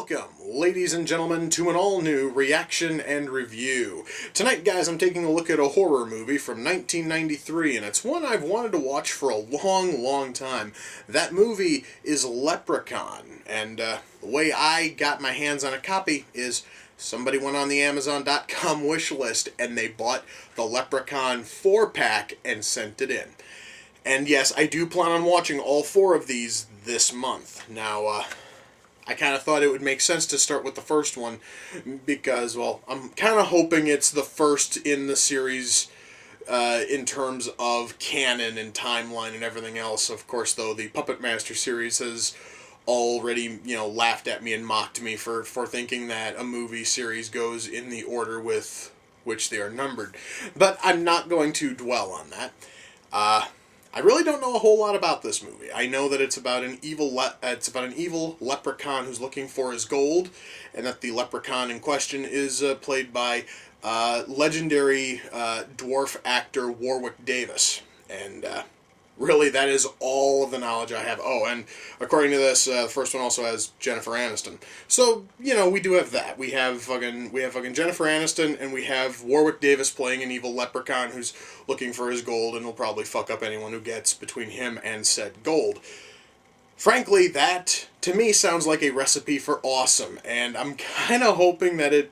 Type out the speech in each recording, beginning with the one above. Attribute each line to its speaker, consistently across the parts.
Speaker 1: Welcome, ladies and gentlemen, to an all-new reaction and review. Tonight, guys, I'm taking a look at a horror movie from 1993, and it's one I've wanted to watch for a long time. That movie is Leprechaun, and the way I got my hands on a copy is somebody went on the Amazon.com wish list, and they bought the Leprechaun 4-pack and sent it in. And yes, I do plan on watching all 4 of these this month. Now, I kind of thought it would make sense to start with the first one because, well, I'm kind of hoping it's the first in the series in terms of canon and timeline and everything else. Of course, though, the Puppet Master series has already, laughed at me and mocked me for thinking that a movie series goes in the order with which they are numbered. But I'm not going to dwell on that. I really don't know a whole lot about this movie. I know that it's about an evil leprechaun who's looking for his gold, and that the leprechaun in question is played by legendary dwarf actor Warwick Davis. And really, that is all of the knowledge I have. Oh, and according to this, the first one also has Jennifer Aniston. So, we do have that. We have fucking Jennifer Aniston, and we have Warwick Davis playing an evil leprechaun who's looking for his gold, and will probably fuck up anyone who gets between him and said gold. Frankly, that, to me, sounds like a recipe for awesome, and I'm kind of hoping that it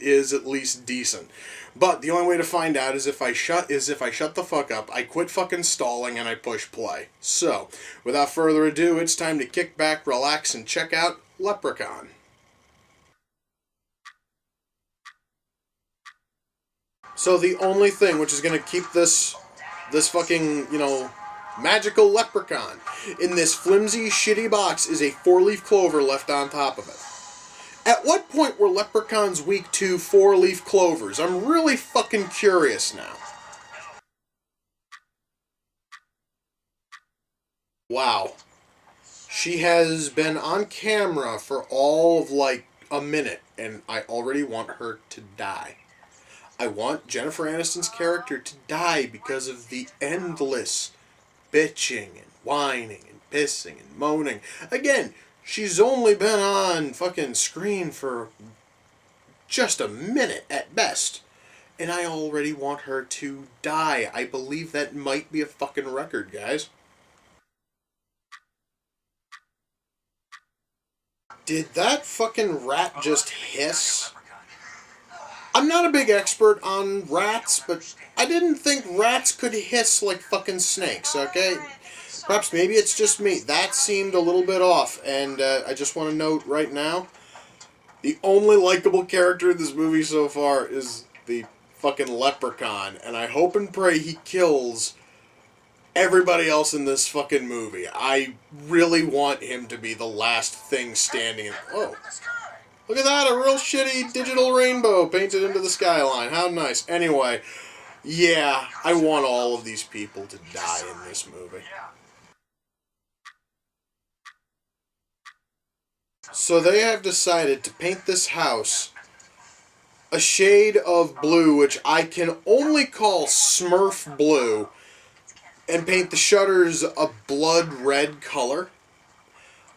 Speaker 1: is at least decent. But the only way to find out is if I shut the fuck up, I quit fucking stalling, and I push play. So, without further ado, it's time to kick back, relax, and check out Leprechaun. So the only thing which is going to keep this fucking, magical leprechaun in this flimsy, shitty box is a 4-leaf clover left on top of it. At what point were leprechauns weak to 4-leaf clovers? I'm really fucking curious now. Wow. She has been on camera for all of, a minute, and I already want her to die. I want Jennifer Aniston's character to die because of the endless bitching and whining and pissing and moaning. Again, she's only been on fucking screen for just a minute at best. And I already want her to die. I believe that might be a fucking record, guys. Did that fucking rat just hiss? I'm not a big expert on rats, but I didn't think rats could hiss like fucking snakes, okay? Perhaps maybe it's just me. That seemed a little bit off, and I just want to note right now, the only likable character in this movie so far is the fucking leprechaun, and I hope and pray he kills everybody else in this fucking movie. I really want him to be the last thing standing. Oh, look at that, a real shitty digital rainbow painted into the skyline. How nice. Anyway, yeah, I want all of these people to die in this movie. So they have decided to paint this house a shade of blue, which I can only call Smurf blue, and paint the shutters a blood red color.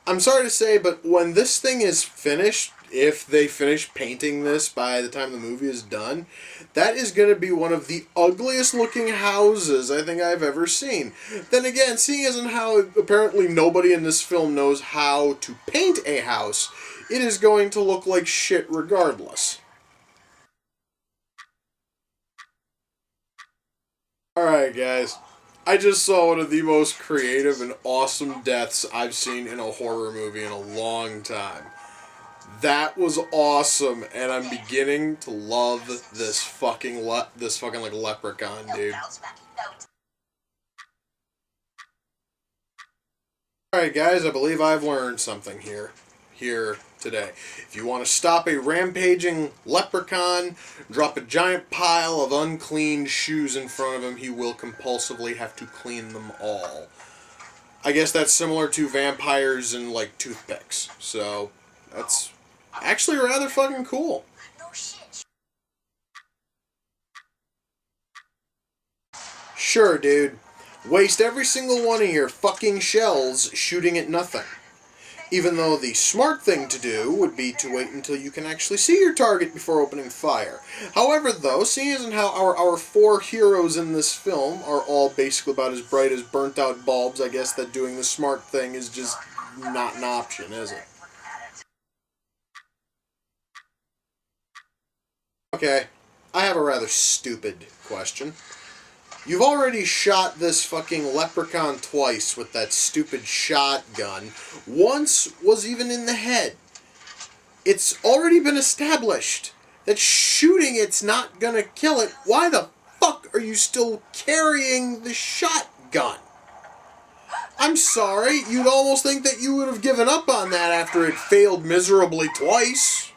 Speaker 1: I'm sorry to say, but when this thing is finished, if they finish painting this by the time the movie is done, that is going to be one of the ugliest looking houses I think I've ever seen. Then again, seeing as in how apparently nobody in this film knows how to paint a house, it is going to look like shit regardless. Alright, guys. I just saw one of the most creative and awesome deaths I've seen in a horror movie in a long time. That was awesome, and I'm beginning to love this fucking leprechaun, dude. Alright, guys, I believe I've learned something here today. If you want to stop a rampaging leprechaun, drop a giant pile of unclean shoes in front of him, he will compulsively have to clean them all. I guess that's similar to vampires and, toothpicks. So, that's actually rather fucking cool. Sure, dude. Waste every single one of your fucking shells shooting at nothing. Even though the smart thing to do would be to wait until you can actually see your target before opening fire. However, though, seeing as how our four heroes in this film are all basically about as bright as burnt-out bulbs, I guess that doing the smart thing is just not an option, is it? Okay, I have a rather stupid question. You've already shot this fucking leprechaun twice with that stupid shotgun. Once was even in the head. It's already been established that shooting it's not gonna kill it. Why the fuck are you still carrying the shotgun? I'm sorry, you'd almost think that you would have given up on that after it failed miserably twice.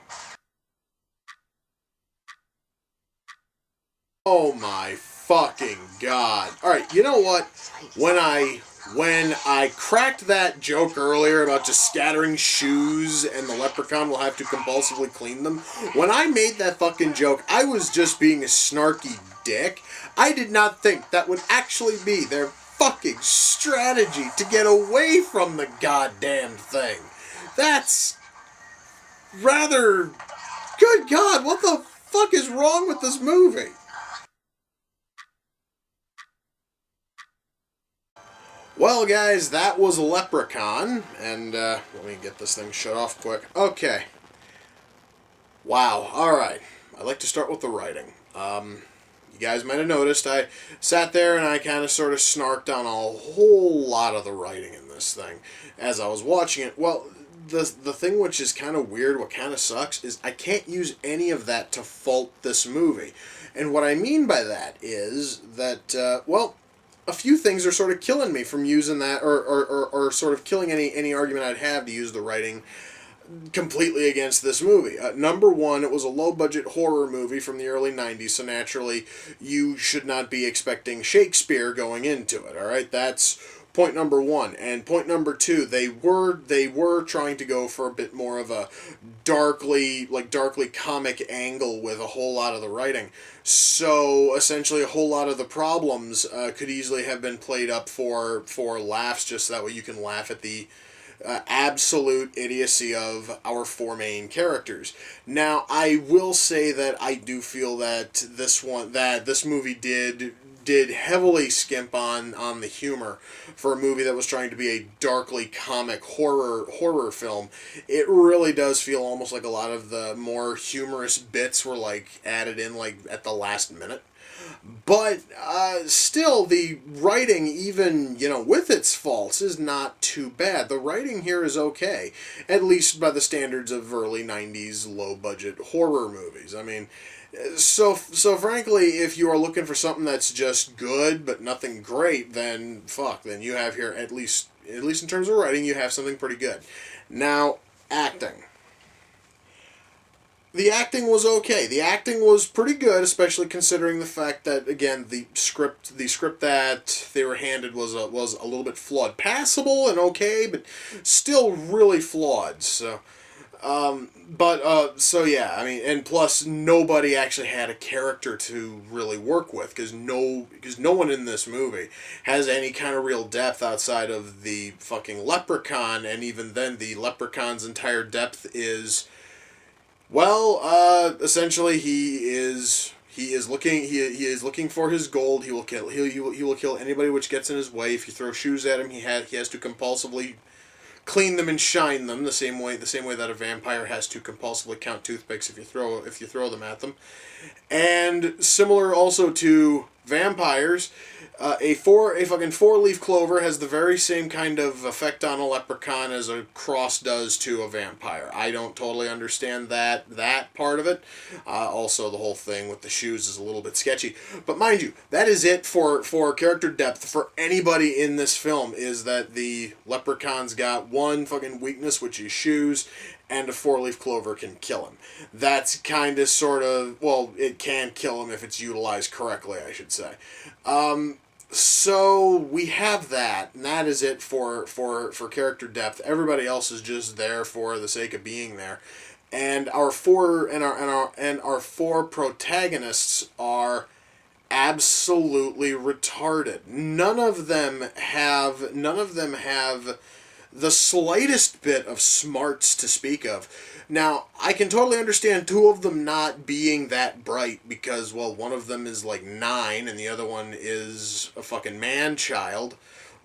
Speaker 1: Oh my fucking god. Alright, you know what? When I cracked that joke earlier about just scattering shoes and the leprechaun will have to compulsively clean them, when I made that fucking joke, I was just being a snarky dick. I did not think that would actually be their fucking strategy to get away from the goddamn thing. That's rather... Good God, what the fuck is wrong with this movie? Well, guys, that was Leprechaun, and let me get this thing shut off quick. Okay. Wow, alright. I like to start with the writing. You guys might have noticed I sat there and I kind of sort of snarked on a whole lot of the writing in this thing as I was watching it. Well, the thing which is kind of weird, what kind of sucks, is I can't use any of that to fault this movie. And what I mean by that is that, well, a few things are sort of killing me from using that, or sort of killing any argument I'd have to use the writing completely against this movie. Number one, it was a low-budget horror movie from the early 90s, so naturally you should not be expecting Shakespeare going into it, alright? That's point number one. And point number two, they were trying to go for a bit more of a darkly comic angle with a whole lot of the writing. So essentially a whole lot of the problems could easily have been played up for laughs, just so that way you can laugh at the absolute idiocy of our four main characters. Now, I will say that I do feel that this movie did heavily skimp on the humor for a movie that was trying to be a darkly comic horror film. It really does feel almost like a lot of the more humorous bits were like added in like at the last minute. But still, the writing, even, you know, with its faults, is not too bad. The writing here is okay, at least by the standards of early 90s low-budget horror movies. I mean, so frankly, if you are looking for something that's just good but nothing great, then fuck, then you have here, at least in terms of writing, you have something pretty good. Now, acting. The acting was okay. The acting was pretty good, especially considering the fact that, again, the script that they were handed was a little bit flawed. Passable and okay, but still really flawed. So, so yeah, I mean, and plus nobody actually had a character to really work with, because no one in this movie has any kind of real depth outside of the fucking leprechaun, and even then the leprechaun's entire depth is, well, essentially he is looking for his gold. He will kill anybody which gets in his way. If you throw shoes at him, he has to compulsively clean them and shine them the same way that a vampire has to compulsively count toothpicks if you throw them at them. And similar also to vampires, a fucking four-leaf clover has the very same kind of effect on a leprechaun as a cross does to a vampire. I don't totally understand that part of it. Also, the whole thing with the shoes is a little bit sketchy. But mind you, that is it for character depth for anybody in this film, is that the leprechaun's got one fucking weakness, which is shoes, and a four-leaf clover can kill him. That's kind of sort of, well, it can kill him if it's utilized correctly, I should say. So we have that, and that is it for character depth. Everybody else is just there for the sake of being there. And our four protagonists are absolutely retarded. None of them have the slightest bit of smarts to speak of. Now, I can totally understand two of them not being that bright because, well, one of them is like 9 and the other one is a fucking man-child.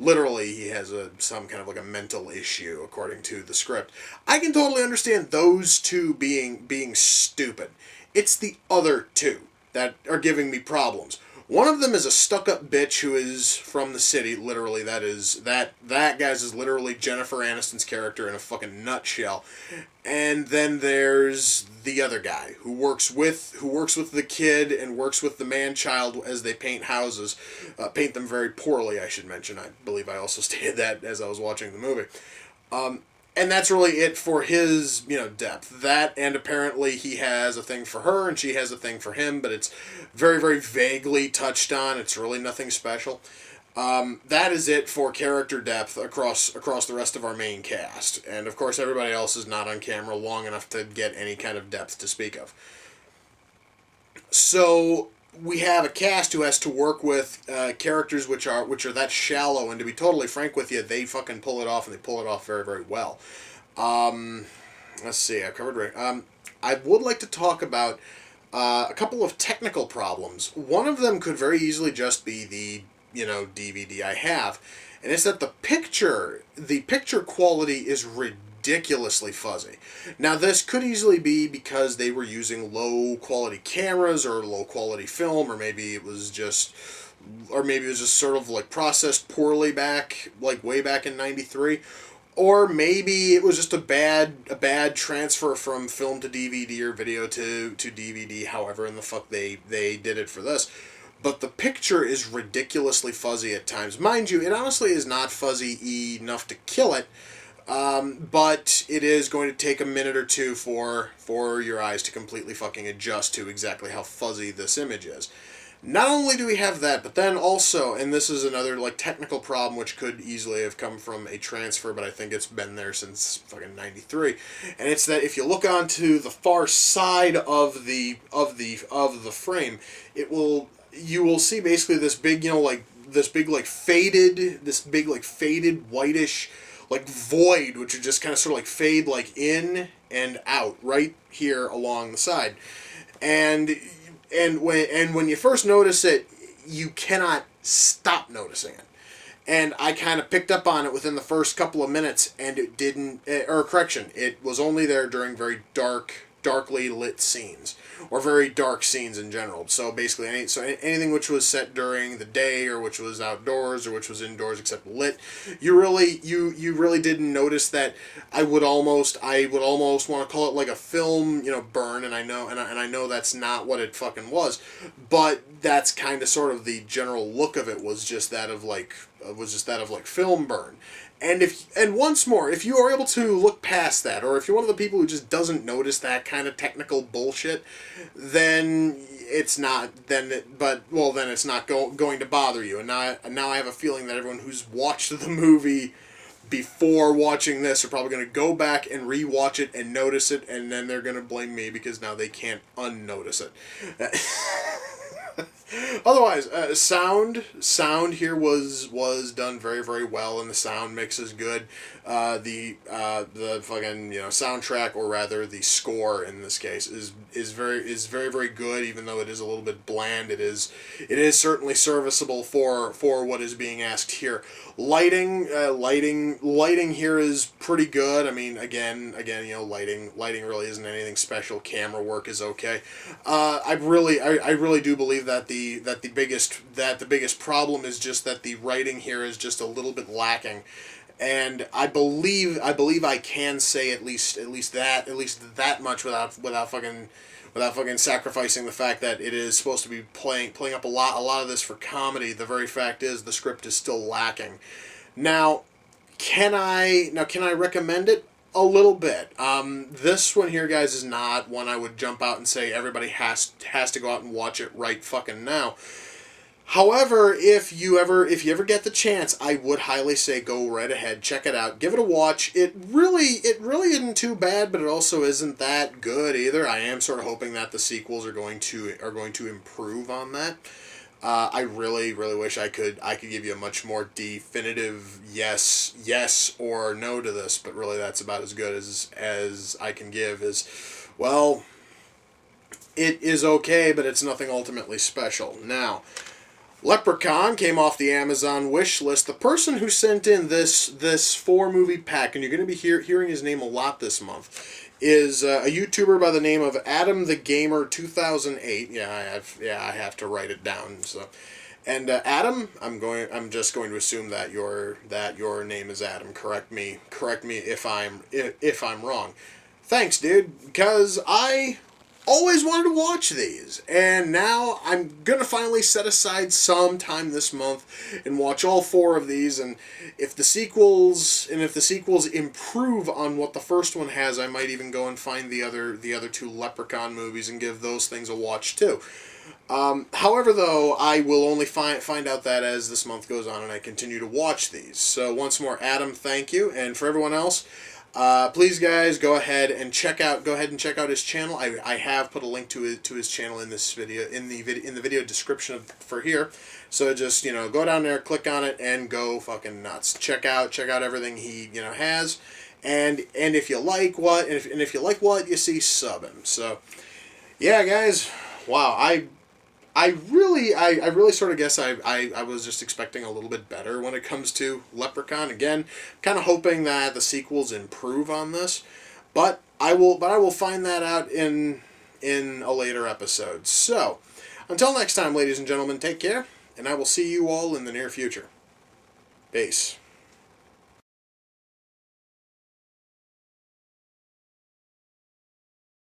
Speaker 1: Literally, he has some kind of like a mental issue, according to the script. I can totally understand those two being stupid. It's the other two that are giving me problems. One of them is a stuck-up bitch who is from the city. Literally, that guy's is literally Jennifer Aniston's character in a fucking nutshell. And then there's the other guy who works with the kid and works with the man-child as they paint houses, paint them very poorly. I should mention. I believe I also stated that as I was watching the movie. And that's really it for his, depth. That, and apparently he has a thing for her, and she has a thing for him, but it's very, very vaguely touched on. It's really nothing special. That is it for character depth across the rest of our main cast. And, of course, everybody else is not on camera long enough to get any kind of depth to speak of. So we have a cast who has to work with characters which are that shallow, and to be totally frank with you, they fucking pull it off, and they pull it off very, very well. Let's see, I've covered... I would like to talk about a couple of technical problems. One of them could very easily just be the, DVD I have, and it's that the picture quality is ridiculously fuzzy. Now, this could easily be because they were using low-quality cameras or low-quality film, or maybe it was just sort of like processed poorly way back in '93, or maybe it was just a bad transfer from film to DVD or video to DVD. However in the fuck they did it for this. But the picture is ridiculously fuzzy at times. Mind you, it honestly is not fuzzy enough to kill it. But it is going to take a minute or two for your eyes to completely fucking adjust to exactly how fuzzy this image is. Not only do we have that, but then also, and this is another technical problem which could easily have come from a transfer, but I think it's been there since fucking '93, and it's that if you look onto the far side of the frame, you will see basically this big faded whitish void, which would just kind of sort of fade in and out right here along the side, and when you first notice it, you cannot stop noticing it. And I kind of picked up on it within the first couple of minutes, and it didn't, it was only there during very darkly lit scenes, or very dark scenes in general. So basically, anything which was set during the day, or which was outdoors, or which was indoors except lit, you really didn't notice that. I would almost want to call it like a film, burn, and I know that's not what it fucking was, but that's kind of sort of the general look of it, was just that of film burn. And once more, if you are able to look past that, or if you're one of the people who just doesn't notice that kind of technical bullshit, then it's not going to bother you. And now I have a feeling that everyone who's watched the movie before watching this are probably going to go back and rewatch it and notice it, and then they're going to blame me because now they can't unnotice it. Otherwise, sound here was done very, very well, and the sound mix is good. The fucking soundtrack, or rather the score in this case, is very, very good. Even though it is a little bit bland, it is certainly serviceable for what is being asked here. Lighting here is pretty good. I mean, again, lighting really isn't anything special. Camera work is okay. I really do believe that the biggest problem is just that the writing here is just a little bit lacking, and I believe I can say at least that much without fucking sacrificing the fact that it is supposed to be playing up a lot of this for comedy. The very fact is the script is still lacking. Now, can I recommend it? A little bit. This one here, guys, is not one I would jump out and say everybody has to go out and watch it right fucking now. However, if you ever get the chance, I would highly say go right ahead, check it out, give it a watch. It really isn't too bad, but it also isn't that good either. I am sort of hoping that the sequels are going to improve on that. I really, really wish I could give you a much more definitive yes or no to this, but really that's about as good as I can give. Is, well, it is okay, but it's nothing ultimately special. Now, Leprechaun came off the Amazon wish list. The person who sent in this 4-movie pack, and you're going to be hearing his name a lot this month, is a YouTuber by the name of Adam the Gamer 2008. I have to write it down. So, and Adam, I'm just going to assume that your name is Adam. Correct me if I'm wrong. Thanks, dude, because I always wanted to watch these, and now I'm gonna finally set aside some time this month and watch all 4 of these. And if the sequels improve on what the first one has, I might even go and find the other 2 Leprechaun movies and give those things a watch too. However, though, I will only find out that as this month goes on and I continue to watch these. So once more, Adam, thank you, and for everyone else, please, guys, go ahead and check out his channel. I have put a link to his channel in this video in the video description for here. So just go down there, click on it, and go fucking nuts. Check out everything he has, and if you like what you see, sub him. So yeah, guys, wow, I really sort of guess I was just expecting a little bit better when it comes to Leprechaun. Again, kind of hoping that the sequels improve on this, but I will find that out in a later episode. So, until next time, ladies and gentlemen, take care, and I will see you all in the near future. Peace.